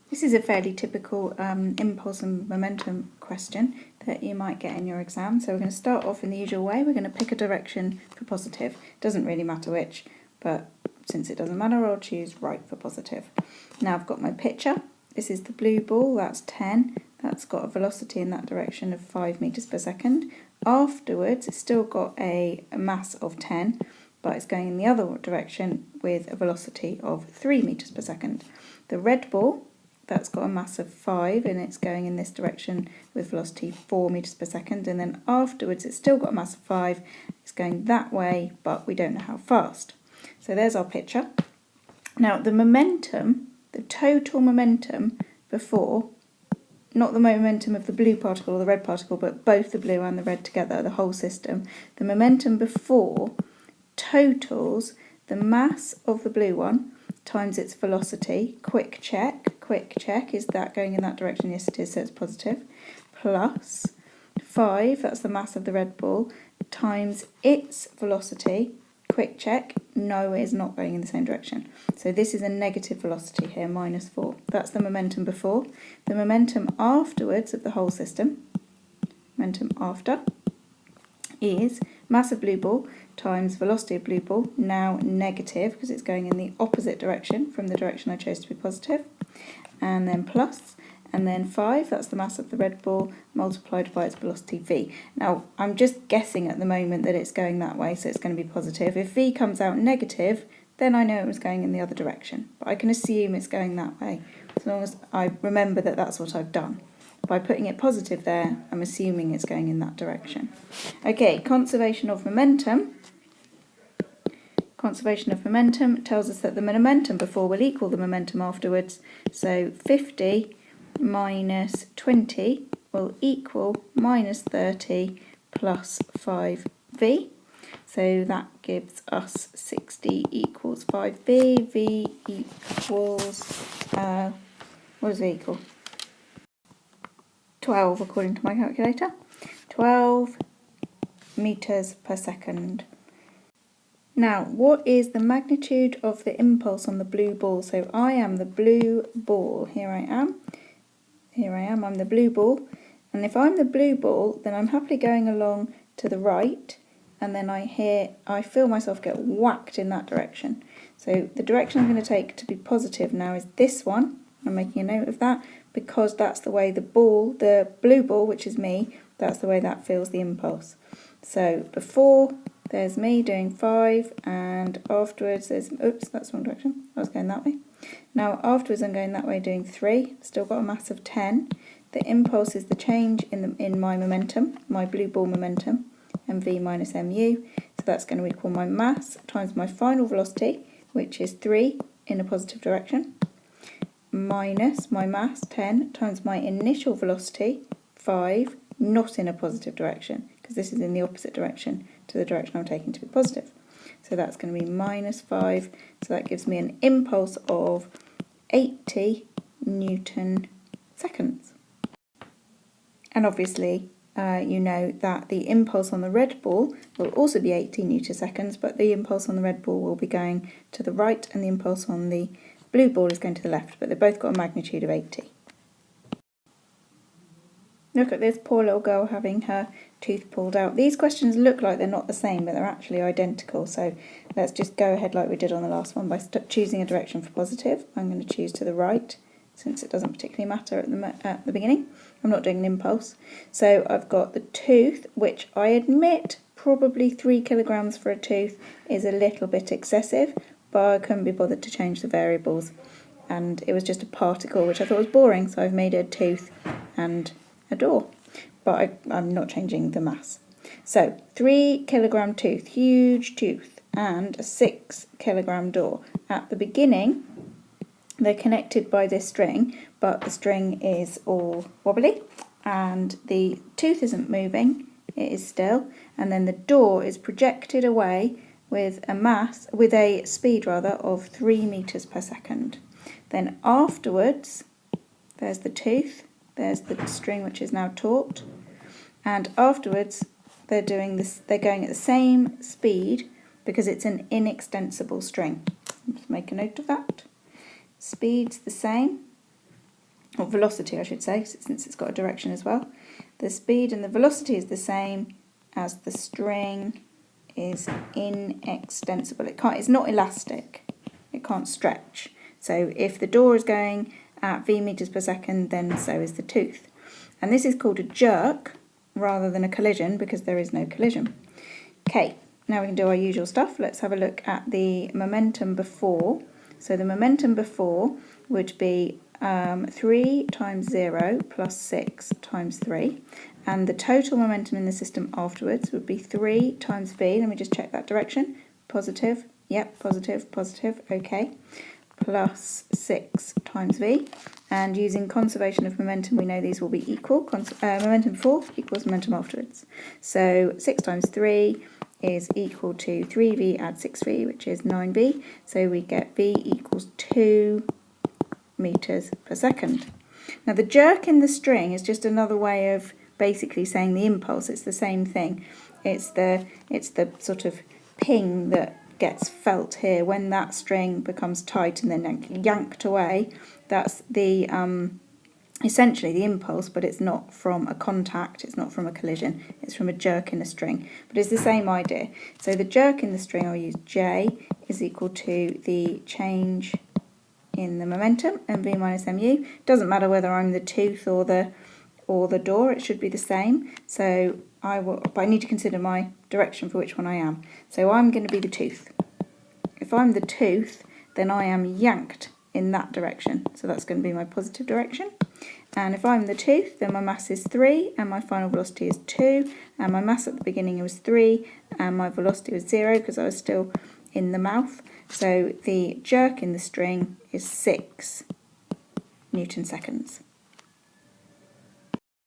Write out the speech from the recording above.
This is a fairly typical impulse and momentum question that you might get in your exam. So we're going to start off in the usual way. We're going to pick a direction for positive. Doesn't really matter which, but since it doesn't matter, I'll choose right for positive. Now I've got my picture. This is the blue ball, that's 10. That's got a velocity in that direction of 5 meters per second. Afterwards, it's still got a mass of 10, but it's going in the other direction with a velocity of 3 meters per second. The red ball, that's got a mass of 5 and it's going in this direction with velocity 4 meters per second, and then afterwards it's still got a mass of 5, it's going that way, but we don't know how fast. So there's our picture. Now the momentum, the total momentum before, not the momentum of the blue particle or the red particle, but both the blue and the red together, the whole system, the momentum before totals the mass of the blue one times its velocity, quick check, is that going in that direction? Yes it is, so it's positive, plus 5, that's the mass of the red ball, times its velocity, quick check, no, it is not going in the same direction. So this is a negative velocity here, minus 4. That's the momentum before. The momentum afterwards of the whole system, momentum after, is mass of blue ball times velocity of blue ball, now negative because it's going in the opposite direction from the direction I chose to be positive, and then plus, and then 5, that's the mass of the red ball, multiplied by its velocity v. Now I'm just guessing at the moment that it's going that way, so it's going to be positive. If v comes out negative, then I know it was going in the other direction, but I can assume it's going that way as long as I remember that that's what I've done. By putting it positive there, I'm assuming it's going in that direction. Okay, conservation of momentum. Conservation of momentum tells us that the momentum before will equal the momentum afterwards. So 50 minus 20 will equal minus 30 plus 5v. So that gives us 60 equals 5v. V equals, what does v equal? 12 according to my calculator. 12 meters per second. Now, what is the magnitude of the impulse on the blue ball? So I am the blue ball. Here I am, I'm the blue ball. And if I'm the blue ball, then I'm happily going along to the right, and then I feel myself get whacked in that direction. So the direction I'm going to take to be positive now is this one. I'm making a note of that because that's the way the ball, the blue ball, which is me, that's the way that feels the impulse. So before, there's me doing 5, and afterwards there's, oops, that's the wrong direction, I was going that way. Now afterwards I'm going that way doing 3, still got a mass of 10. The impulse is the change in my momentum, my blue ball momentum, mv minus mu, so that's going to equal my mass times my final velocity, which is 3 in a positive direction, minus my mass, 10, times my initial velocity, 5, not in a positive direction, because this is in the opposite direction to the direction I'm taking to be positive. So that's going to be minus 5, so that gives me an impulse of 80 Newton seconds. And obviously, you know that the impulse on the red ball will also be 80 Newton seconds, but the impulse on the red ball will be going to the right and the impulse on the blue ball is going to the left, but they've both got a magnitude of 80. Look at this poor little girl having her tooth pulled out. These questions look like they're not the same, but they're actually identical. So let's just go ahead like we did on the last one by choosing a direction for positive. I'm going to choose to the right, since it doesn't particularly matter at the beginning. I'm not doing an impulse. So I've got the tooth, which I admit probably 3 kilograms for a tooth is a little bit excessive, but I couldn't be bothered to change the variables. And it was just a particle, which I thought was boring, so I've made a tooth and a door. But I'm not changing the mass. So 3 kilogram tooth, huge tooth, and a 6 kilogram door. At the beginning, they're connected by this string, but the string is all wobbly and the tooth isn't moving, it is still, and then the door is projected away with a speed of 3 meters per second. Then afterwards, there's the tooth, there's the string which is now taut, and afterwards they're going at the same speed because it's an inextensible string. Let's make a note of that. Speed's the same, or velocity I should say, since it's got a direction as well. The speed and the velocity is the same as the string is inextensible. It's not elastic. It can't stretch. So if the door is going at v meters per second, then so is the tooth. And this is called a jerk rather than a collision because there is no collision. Okay, now we can do our usual stuff. Let's have a look at the momentum before. So the momentum before would be 3 times 0 plus 6 times 3. And the total momentum in the system afterwards would be 3 times v. Let me just check that direction. Positive. Yep, positive, positive. Okay. Plus 6 times v. And using conservation of momentum, we know these will be equal. Momentum before equals momentum afterwards. So 6 times 3 is equal to 3v add 6v, which is 9v. So we get v equals 2 meters per second. Now the jerk in the string is just another way of basically saying the impulse. It's the same thing. It's the sort of ping that gets felt here when that string becomes tight and then yanked away. That's the essentially the impulse, but it's not from a contact, it's not from a collision, it's from a jerk in a string. But it's the same idea. So the jerk in the string, I'll use J, is equal to the change in the momentum, mv minus mu. Doesn't matter whether I'm the tooth or the door, it should be the same. So but I need to consider my direction for which one I am. So I'm going to be the tooth. If I'm the tooth, then I am yanked in that direction. So that's going to be my positive direction. And if I'm the tooth, then my mass is 3 and my final velocity is 2. And my mass at the beginning was 3 and my velocity was 0 because I was still in the mouth. So the jerk in the string is 6 Newton seconds.